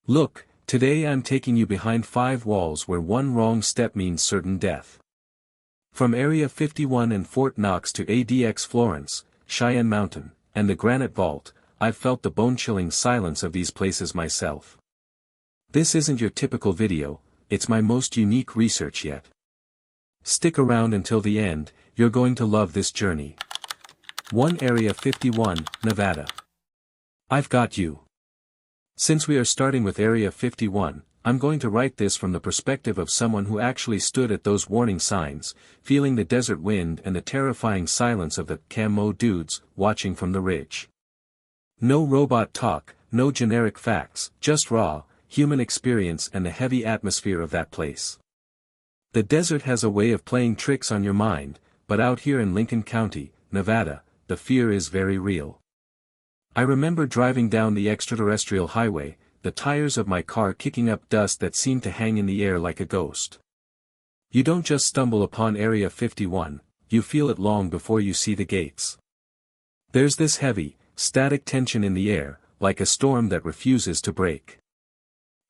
Look, today I'm taking you behind 5 walls where one wrong step means certain death. From Area 51 and Fort Knox to ADX Florence, Cheyenne Mountain, and the Granite Vault, I've felt the bone-chilling silence of these places myself. This isn't your typical video, it's my most unique research yet. Stick around until the end, you're going to love this journey. 1 Area 51, Nevada. I've got you. Since we are starting with Area 51, I'm going to write this from the perspective of someone who actually stood at those warning signs, feeling the desert wind and the terrifying silence of the camo dudes watching from the ridge. No robot talk, no generic facts, just raw, human experience and the heavy atmosphere of that place. The desert has a way of playing tricks on your mind, but out here in Lincoln County, Nevada, the fear is very real. I remember driving down the extraterrestrial highway, the tires of my car kicking up dust that seemed to hang in the air like a ghost. You don't just stumble upon Area 51, you feel it long before you see the gates. There's this heavy, static tension in the air, like a storm that refuses to break.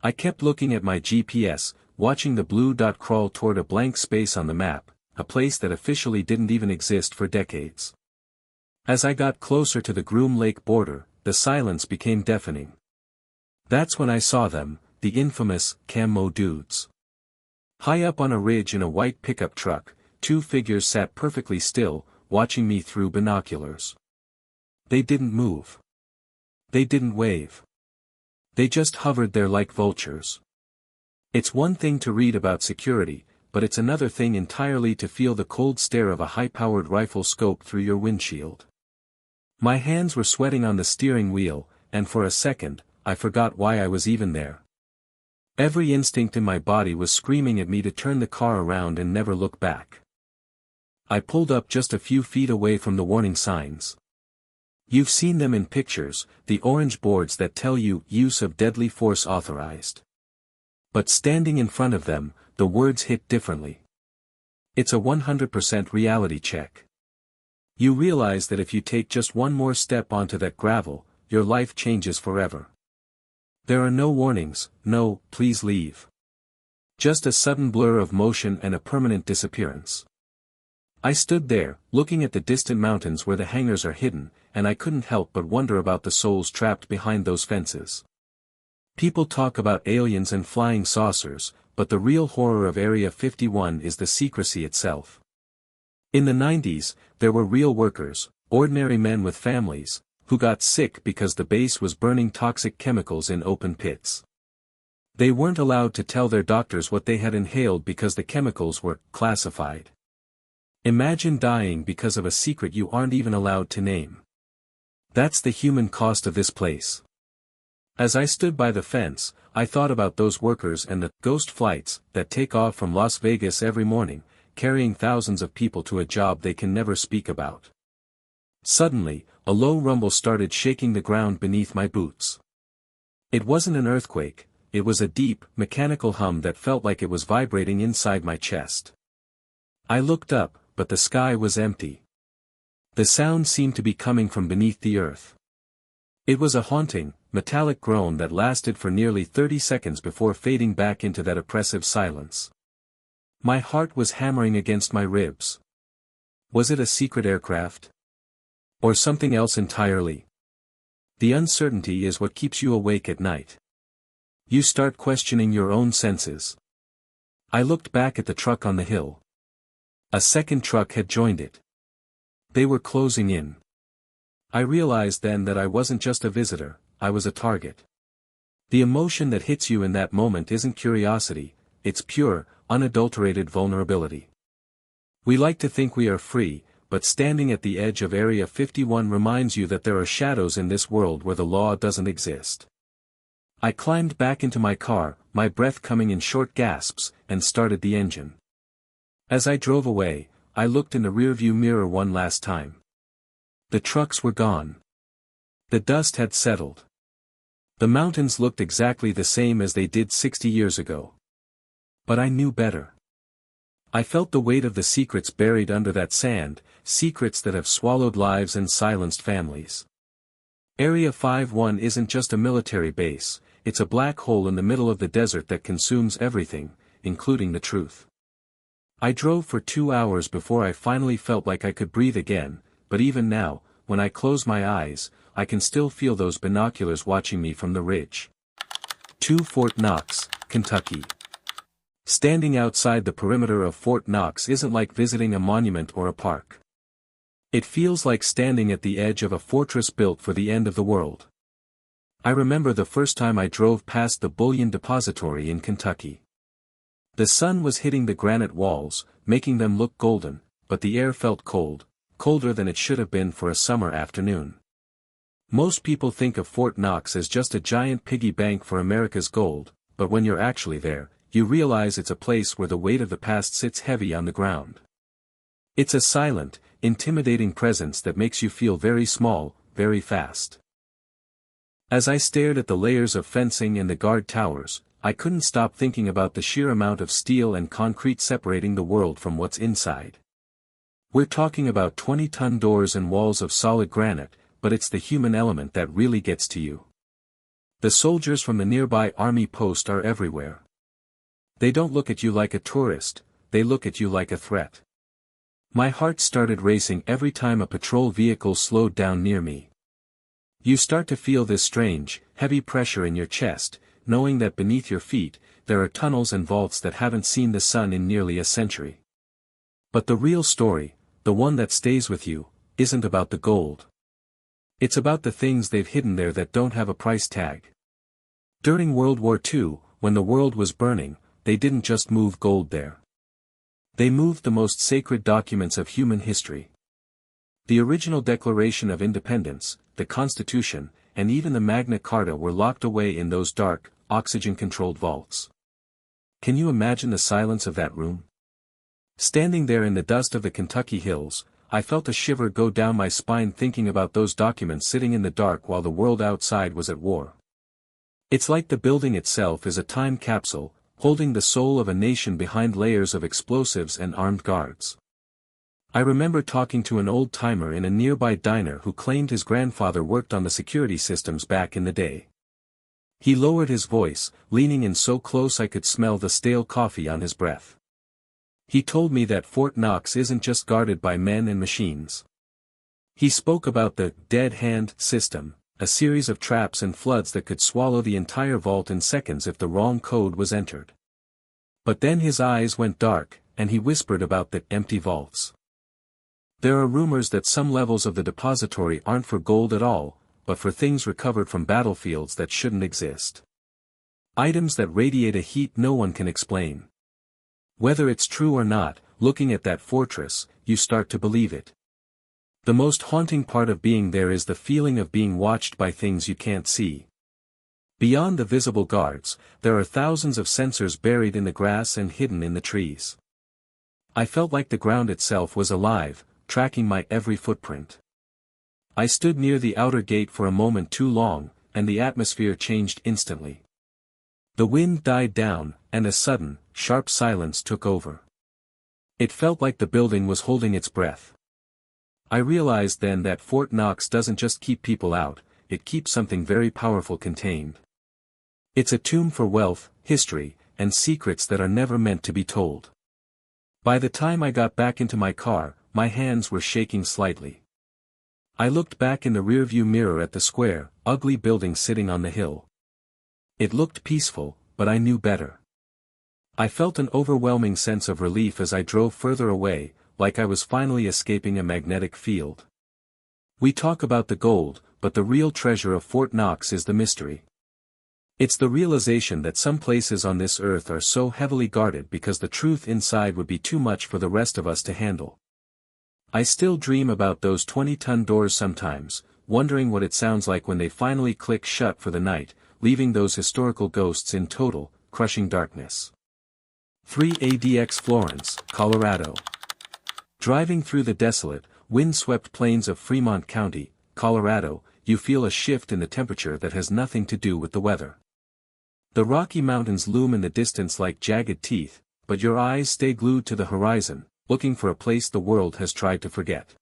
I kept looking at my GPS, watching the blue dot crawl toward a blank space on the map, a place that officially didn't even exist for decades. As I got closer to the Groom Lake border, the silence became deafening. That's when I saw them, the infamous camo dudes. High up on a ridge in a white pickup truck, 2 figures sat perfectly still, watching me through binoculars. They didn't move. They didn't wave. They just hovered there like vultures. It's one thing to read about security, but it's another thing entirely to feel the cold stare of a high-powered rifle scope through your windshield. My hands were sweating on the steering wheel, and for a second, I forgot why I was even there. Every instinct in my body was screaming at me to turn the car around and never look back. I pulled up just a few feet away from the warning signs. You've seen them in pictures, the orange boards that tell you use of deadly force authorized. But standing in front of them, the words hit differently. It's a 100% reality check. You realize that if you take just one more step onto that gravel, your life changes forever. There are no warnings, no, please leave. Just a sudden blur of motion and a permanent disappearance. I stood there, looking at the distant mountains where the hangars are hidden, and I couldn't help but wonder about the souls trapped behind those fences. People talk about aliens and flying saucers, but the real horror of Area 51 is the secrecy itself. In the 90s, there were real workers, ordinary men with families, who got sick because the base was burning toxic chemicals in open pits. They weren't allowed to tell their doctors what they had inhaled because the chemicals were classified. Imagine dying because of a secret you aren't even allowed to name. That's the human cost of this place. As I stood by the fence, I thought about those workers and the ghost flights that take off from Las Vegas every morning, carrying thousands of people to a job they can never speak about. Suddenly, a low rumble started shaking the ground beneath my boots. It wasn't an earthquake, it was a deep, mechanical hum that felt like it was vibrating inside my chest. I looked up, but the sky was empty. The sound seemed to be coming from beneath the earth. It was a haunting, metallic groan that lasted for nearly 30 seconds before fading back into that oppressive silence. My heart was hammering against my ribs. Was it a secret aircraft? Or something else entirely? The uncertainty is what keeps you awake at night. You start questioning your own senses. I looked back at the truck on the hill. A second truck had joined it. They were closing in. I realized then that I wasn't just a visitor, I was a target. The emotion that hits you in that moment isn't curiosity, it's pure, unadulterated vulnerability. We like to think we are free, but standing at the edge of Area 51 reminds you that there are shadows in this world where the law doesn't exist. I climbed back into my car, my breath coming in short gasps, and started the engine. As I drove away, I looked in the rearview mirror one last time. The trucks were gone. The dust had settled. The mountains looked exactly the same as they did 60 years ago. But I knew better. I felt the weight of the secrets buried under that sand, secrets that have swallowed lives and silenced families. Area 51 isn't just a military base, it's a black hole in the middle of the desert that consumes everything, including the truth. I drove for 2 hours before I finally felt like I could breathe again, but even now, when I close my eyes, I can still feel those binoculars watching me from the ridge. 2 Fort Knox, Kentucky. Standing outside the perimeter of Fort Knox isn't like visiting a monument or a park. It feels like standing at the edge of a fortress built for the end of the world. I remember the first time I drove past the bullion depository in Kentucky. The sun was hitting the granite walls, making them look golden, but the air felt cold, colder than it should have been for a summer afternoon. Most people think of Fort Knox as just a giant piggy bank for America's gold, but when you're actually there, you realize it's a place where the weight of the past sits heavy on the ground. It's a silent, intimidating presence that makes you feel very small, very fast. As I stared at the layers of fencing and the guard towers, I couldn't stop thinking about the sheer amount of steel and concrete separating the world from what's inside. We're talking about 20-ton doors and walls of solid granite, but it's the human element that really gets to you. The soldiers from the nearby army post are everywhere. They don't look at you like a tourist, they look at you like a threat. My heart started racing every time a patrol vehicle slowed down near me. You start to feel this strange, heavy pressure in your chest, knowing that beneath your feet, there are tunnels and vaults that haven't seen the sun in nearly a century. But the real story, the one that stays with you, isn't about the gold. It's about the things they've hidden there that don't have a price tag. During World War II, when the world was burning, they didn't just move gold there. They moved the most sacred documents of human history. The original Declaration of Independence, the Constitution, and even the Magna Carta were locked away in those dark, oxygen-controlled vaults. Can you imagine the silence of that room? Standing there in the dust of the Kentucky hills, I felt a shiver go down my spine thinking about those documents sitting in the dark while the world outside was at war. It's like the building itself is a time capsule, holding the soul of a nation behind layers of explosives and armed guards. I remember talking to an old-timer in a nearby diner who claimed his grandfather worked on the security systems back in the day. He lowered his voice, leaning in so close I could smell the stale coffee on his breath. He told me that Fort Knox isn't just guarded by men and machines. He spoke about the dead hand system, a series of traps and floods that could swallow the entire vault in seconds if the wrong code was entered. But then his eyes went dark, and he whispered about the empty vaults. There are rumors that some levels of the depository aren't for gold at all, but for things recovered from battlefields that shouldn't exist. Items that radiate a heat no one can explain. Whether it's true or not, looking at that fortress, you start to believe it. The most haunting part of being there is the feeling of being watched by things you can't see. Beyond the visible guards, there are thousands of sensors buried in the grass and hidden in the trees. I felt like the ground itself was alive, tracking my every footprint. I stood near the outer gate for a moment too long, and the atmosphere changed instantly. The wind died down, and a sudden, sharp silence took over. It felt like the building was holding its breath. I realized then that Fort Knox doesn't just keep people out, it keeps something very powerful contained. It's a tomb for wealth, history, and secrets that are never meant to be told. By the time I got back into my car, my hands were shaking slightly. I looked back in the rearview mirror at the square, ugly building sitting on the hill. It looked peaceful, but I knew better. I felt an overwhelming sense of relief as I drove further away, like I was finally escaping a magnetic field. We talk about the gold, but the real treasure of Fort Knox is the mystery. It's the realization that some places on this earth are so heavily guarded because the truth inside would be too much for the rest of us to handle. I still dream about those 20-ton doors sometimes, wondering what it sounds like when they finally click shut for the night, leaving those historical ghosts in total, crushing darkness. 3 ADX Florence, Colorado. Driving through the desolate, wind-swept plains of Fremont County, Colorado, you feel a shift in the temperature that has nothing to do with the weather. The Rocky Mountains loom in the distance like jagged teeth, but your eyes stay glued to the horizon, looking for a place the world has tried to forget.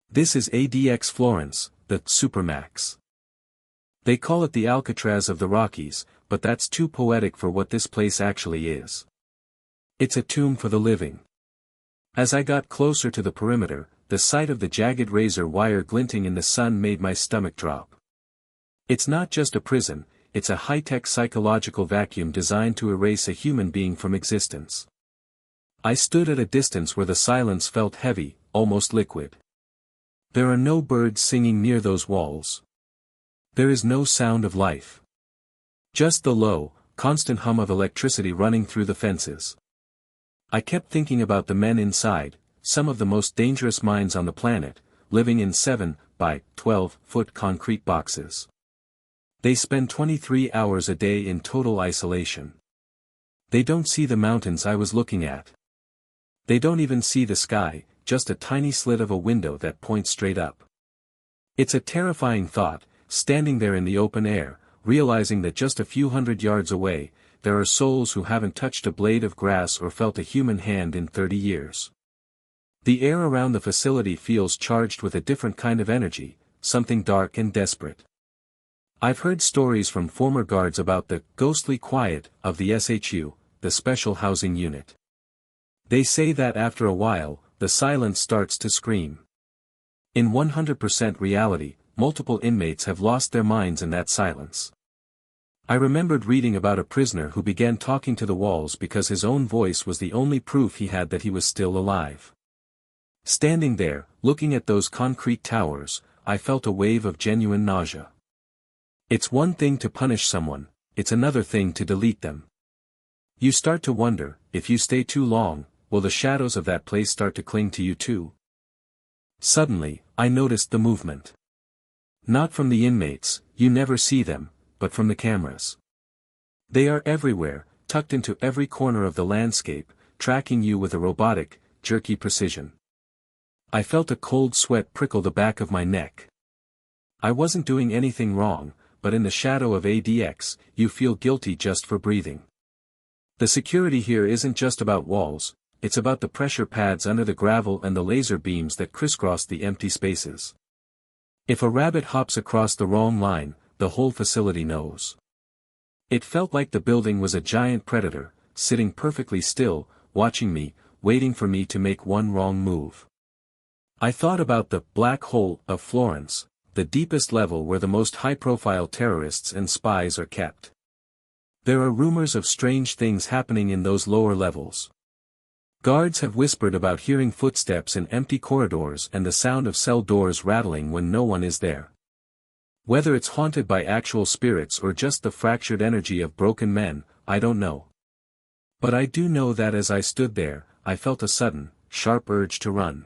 This is ADX Florence, the Supermax. They call it the Alcatraz of the Rockies, but that's too poetic for what this place actually is. It's a tomb for the living. As I got closer to the perimeter, the sight of the jagged razor wire glinting in the sun made my stomach drop. It's not just a prison, it's a high-tech psychological vacuum designed to erase a human being from existence. I stood at a distance where the silence felt heavy, almost liquid. There are no birds singing near those walls. There is no sound of life. Just the low, constant hum of electricity running through the fences. I kept thinking about the men inside, some of the most dangerous minds on the planet, living in 7 by 12-foot concrete boxes. They spend 23 hours a day in total isolation. They don't see the mountains I was looking at. They don't even see the sky, just a tiny slit of a window that points straight up. It's a terrifying thought, standing there in the open air, realizing that just a few hundred yards away, there are souls who haven't touched a blade of grass or felt a human hand in 30 years. The air around the facility feels charged with a different kind of energy, something dark and desperate. I've heard stories from former guards about the ghostly quiet of the SHU, the Special Housing Unit. They say that after a while, the silence starts to scream. In 100% reality, multiple inmates have lost their minds in that silence. I remembered reading about a prisoner who began talking to the walls because his own voice was the only proof he had that he was still alive. Standing there, looking at those concrete towers, I felt a wave of genuine nausea. It's one thing to punish someone, it's another thing to delete them. You start to wonder, if you stay too long, will the shadows of that place start to cling to you too? Suddenly, I noticed the movement. Not from the inmates, you never see them, but from the cameras. They are everywhere, tucked into every corner of the landscape, tracking you with a robotic, jerky precision. I felt a cold sweat prickle the back of my neck. I wasn't doing anything wrong, but in the shadow of ADX, you feel guilty just for breathing. The security here isn't just about walls, it's about the pressure pads under the gravel and the laser beams that crisscross the empty spaces. If a rabbit hops across the wrong line, the whole facility knows. It felt like the building was a giant predator, sitting perfectly still, watching me, waiting for me to make one wrong move. I thought about the black hole of Florence, the deepest level where the most high-profile terrorists and spies are kept. There are rumors of strange things happening in those lower levels. Guards have whispered about hearing footsteps in empty corridors and the sound of cell doors rattling when no one is there. Whether it's haunted by actual spirits or just the fractured energy of broken men, I don't know. But I do know that as I stood there, I felt a sudden, sharp urge to run.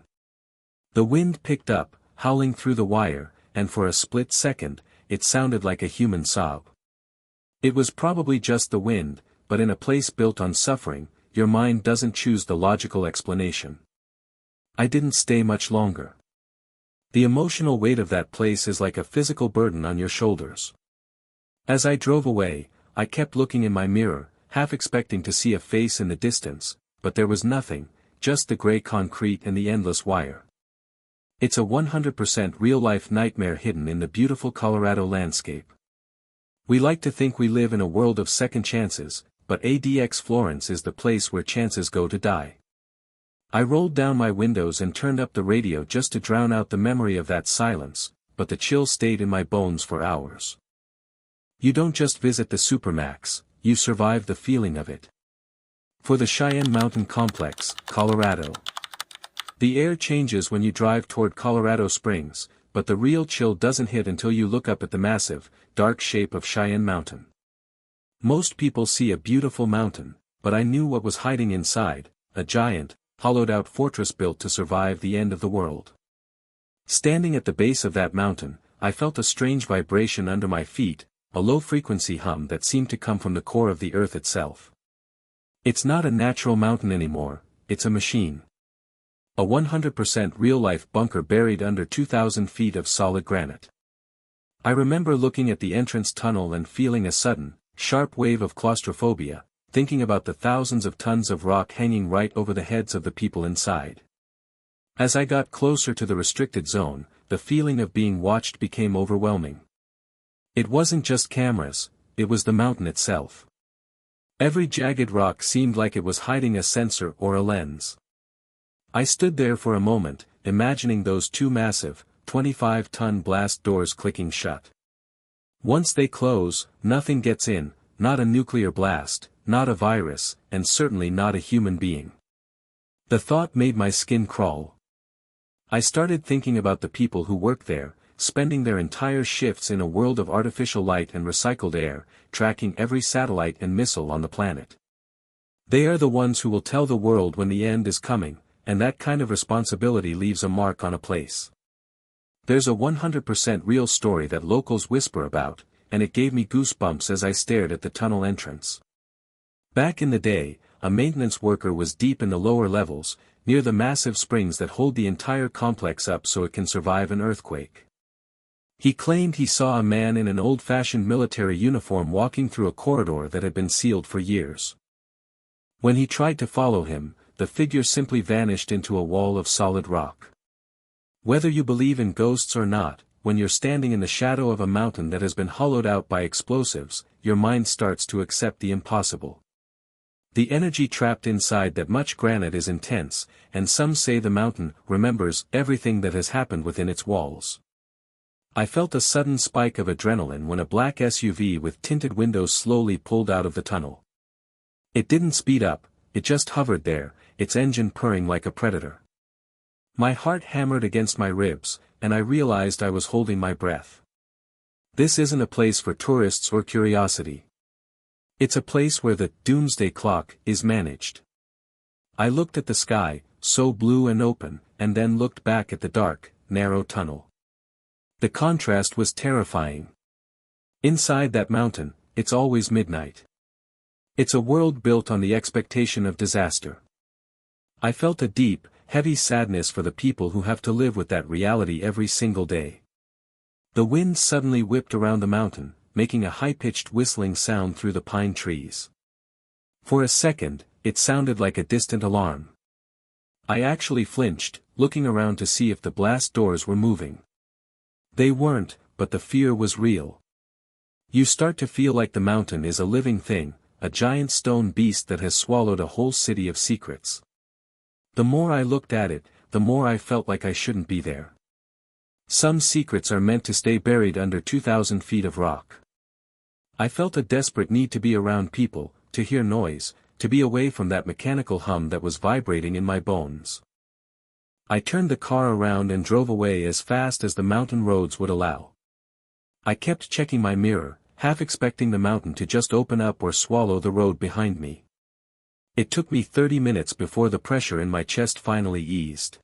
The wind picked up, howling through the wire, and for a split second, it sounded like a human sob. It was probably just the wind, but in a place built on suffering, your mind doesn't choose the logical explanation. I didn't stay much longer. The emotional weight of that place is like a physical burden on your shoulders. As I drove away, I kept looking in my mirror, half expecting to see a face in the distance, but there was nothing, just the gray concrete and the endless wire. It's a 100% real-life nightmare hidden in the beautiful Colorado landscape. We like to think we live in a world of second chances, but ADX Florence is the place where chances go to die. I rolled down my windows and turned up the radio just to drown out the memory of that silence, but the chill stayed in my bones for hours. You don't just visit the Supermax, you survive the feeling of it. For the Cheyenne Mountain Complex, Colorado. The air changes when you drive toward Colorado Springs, but the real chill doesn't hit until you look up at the massive, dark shape of Cheyenne Mountain. Most people see a beautiful mountain, but I knew what was hiding inside, a giant, hollowed-out fortress built to survive the end of the world. Standing at the base of that mountain, I felt a strange vibration under my feet, a low-frequency hum that seemed to come from the core of the earth itself. It's not a natural mountain anymore, it's a machine. A 100% real-life bunker buried under 2,000 feet of solid granite. I remember looking at the entrance tunnel and feeling a sudden, sharp wave of claustrophobia, thinking about the thousands of tons of rock hanging right over the heads of the people inside. As I got closer to the restricted zone, the feeling of being watched became overwhelming. It wasn't just cameras, it was the mountain itself. Every jagged rock seemed like it was hiding a sensor or a lens. I stood there for a moment, imagining those two massive, 25-ton blast doors clicking shut. Once they close, nothing gets in, not a nuclear blast, not a virus, and certainly not a human being. The thought made my skin crawl. I started thinking about the people who work there, spending their entire shifts in a world of artificial light and recycled air, tracking every satellite and missile on the planet. They are the ones who will tell the world when the end is coming, and that kind of responsibility leaves a mark on a place. There's a 100% real story that locals whisper about, and it gave me goosebumps as I stared at the tunnel entrance. Back in the day, a maintenance worker was deep in the lower levels, near the massive springs that hold the entire complex up so it can survive an earthquake. He claimed he saw a man in an old-fashioned military uniform walking through a corridor that had been sealed for years. When he tried to follow him, the figure simply vanished into a wall of solid rock. Whether you believe in ghosts or not, when you're standing in the shadow of a mountain that has been hollowed out by explosives, your mind starts to accept the impossible. The energy trapped inside that much granite is intense, and some say the mountain remembers everything that has happened within its walls. I felt a sudden spike of adrenaline when a black SUV with tinted windows slowly pulled out of the tunnel. It didn't speed up, it just hovered there, its engine purring like a predator. My heart hammered against my ribs, and I realized I was holding my breath. This isn't a place for tourists or curiosity. It's a place where the Doomsday clock is managed. I looked at the sky, so blue and open, and then looked back at the dark, narrow tunnel. The contrast was terrifying. Inside that mountain, it's always midnight. It's a world built on the expectation of disaster. I felt a deep, heavy sadness for the people who have to live with that reality every single day. The wind suddenly whipped around the mountain, making a high-pitched whistling sound through the pine trees. For a second, it sounded like a distant alarm. I actually flinched, looking around to see if the blast doors were moving. They weren't, but the fear was real. You start to feel like the mountain is a living thing, a giant stone beast that has swallowed a whole city of secrets. The more I looked at it, the more I felt like I shouldn't be there. Some secrets are meant to stay buried under 2,000 feet of rock. I felt a desperate need to be around people, to hear noise, to be away from that mechanical hum that was vibrating in my bones. I turned the car around and drove away as fast as the mountain roads would allow. I kept checking my mirror, half expecting the mountain to just open up or swallow the road behind me. It took me 30 minutes before the pressure in my chest finally eased.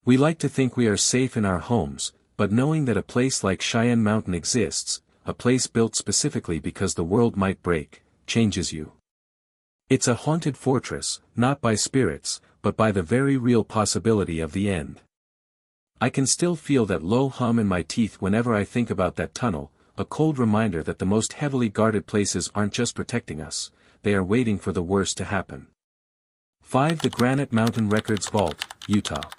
We like to think we are safe in our homes, but knowing that a place like Cheyenne Mountain exists, a place built specifically because the world might break, changes you. It's a haunted fortress, not by spirits, but by the very real possibility of the end. I can still feel that low hum in my teeth whenever I think about that tunnel, a cold reminder that the most heavily guarded places aren't just protecting us, they are waiting for the worst to happen. 5. The Granite Mountain Records Vault, Utah.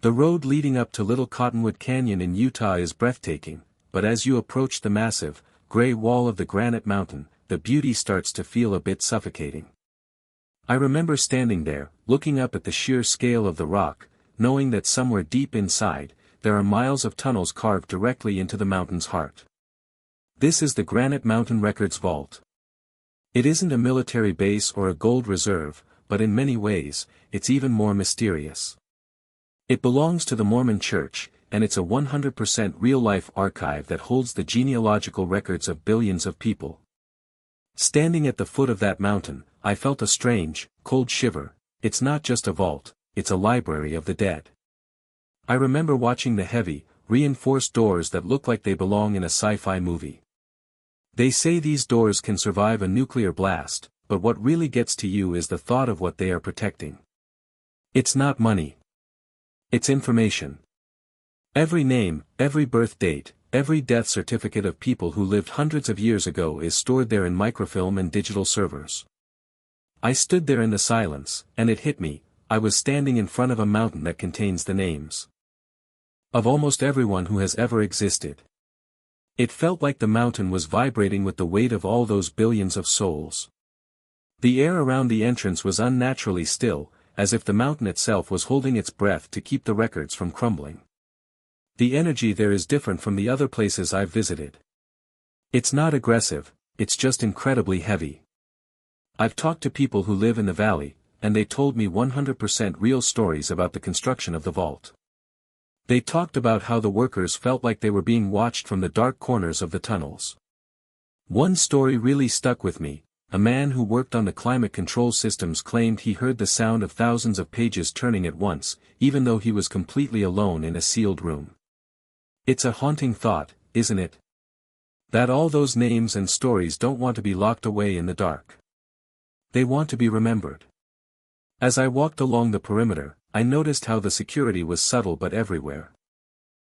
The road leading up to Little Cottonwood Canyon in Utah is breathtaking, but as you approach the massive, gray wall of the Granite Mountain, the beauty starts to feel a bit suffocating. I remember standing there, looking up at the sheer scale of the rock, knowing that somewhere deep inside, there are miles of tunnels carved directly into the mountain's heart. This is the Granite Mountain Records Vault. It isn't a military base or a gold reserve, but in many ways, it's even more mysterious. It belongs to the Mormon Church, and it's a 100% real-life archive that holds the genealogical records of billions of people. Standing at the foot of that mountain, I felt a strange, cold shiver. It's not just a vault, it's a library of the dead. I remember watching the heavy, reinforced doors that look like they belong in a sci-fi movie. They say these doors can survive a nuclear blast, but what really gets to you is the thought of what they are protecting. It's not money. It's information. Every name, every birth date, every death certificate of people who lived hundreds of years ago is stored there in microfilm and digital servers. I stood there in the silence, and it hit me, I was standing in front of a mountain that contains the names of almost everyone who has ever existed. It felt like the mountain was vibrating with the weight of all those billions of souls. The air around the entrance was unnaturally still, as if the mountain itself was holding its breath to keep the records from crumbling. The energy there is different from the other places I've visited. It's not aggressive, it's just incredibly heavy. I've talked to people who live in the valley, and they told me 100% real stories about the construction of the vault. They talked about how the workers felt like they were being watched from the dark corners of the tunnels. One story really stuck with me. A man who worked on the climate control systems claimed he heard the sound of thousands of pages turning at once, even though he was completely alone in a sealed room. It's a haunting thought, isn't it? That all those names and stories don't want to be locked away in the dark. They want to be remembered. As I walked along the perimeter, I noticed how the security was subtle but everywhere.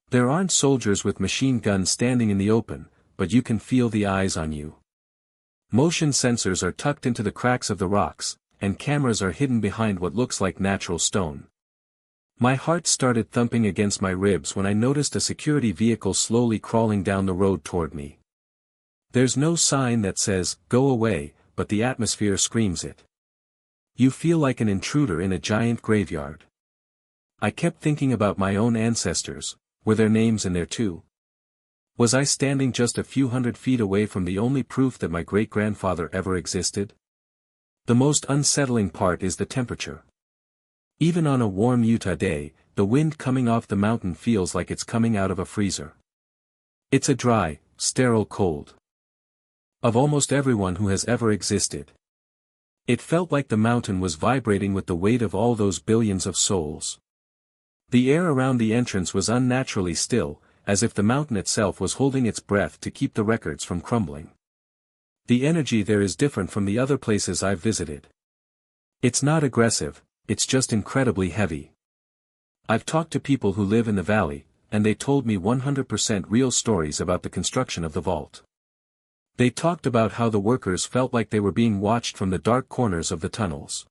There aren't soldiers with machine guns standing in the open, but you can feel the eyes on you. Motion sensors are tucked into the cracks of the rocks, and cameras are hidden behind what looks like natural stone. My heart started thumping against my ribs when I noticed a security vehicle slowly crawling down the road toward me. There's no sign that says, "Go away," but the atmosphere screams it. You feel like an intruder in a giant graveyard. I kept thinking about my own ancestors. Were their names in there too? Was I standing just a few hundred feet away from the only proof that my great-grandfather ever existed? The most unsettling part is the temperature. Even on a warm Utah day, the wind coming off the mountain feels like it's coming out of a freezer. It's a dry, sterile cold. Of almost everyone who has ever existed. It felt like the mountain was vibrating with the weight of all those billions of souls. The air around the entrance was unnaturally still, as if the mountain itself was holding its breath to keep the records from crumbling. The energy there is different from the other places I've visited. It's not aggressive, it's just incredibly heavy. I've talked to people who live in the valley, and they told me 100% real stories about the construction of the vault. They talked about how the workers felt like they were being watched from the dark corners of the tunnels.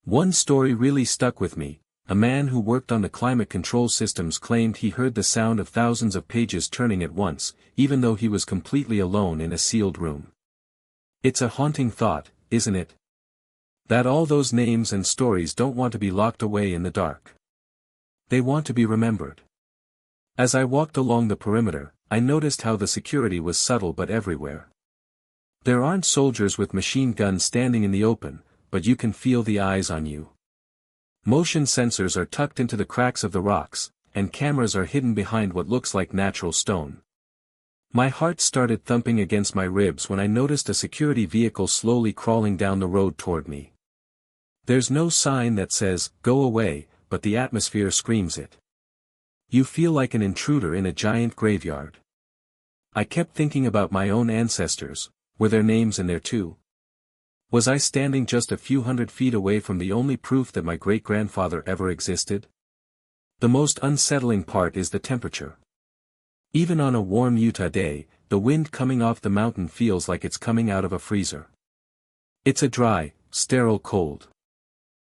One story really stuck with me. A man who worked on the climate control systems claimed he heard the sound of thousands of pages turning at once, even though he was completely alone in a sealed room. It's a haunting thought, isn't it? That all those names and stories don't want to be locked away in the dark. They want to be remembered. As I walked along the perimeter, I noticed how the security was subtle but everywhere. There aren't soldiers with machine guns standing in the open, but you can feel the eyes on you. Motion sensors are tucked into the cracks of the rocks, and cameras are hidden behind what looks like natural stone. My heart started thumping against my ribs when I noticed a security vehicle slowly crawling down the road toward me. There's no sign that says, "Go away," but the atmosphere screams it. You feel like an intruder in a giant graveyard. I kept thinking about my own ancestors. Were their names in there too? Was I standing just a few hundred feet away from the only proof that my great-grandfather ever existed? The most unsettling part is the temperature. Even on a warm Utah day, the wind coming off the mountain feels like it's coming out of a freezer. It's a dry, sterile cold.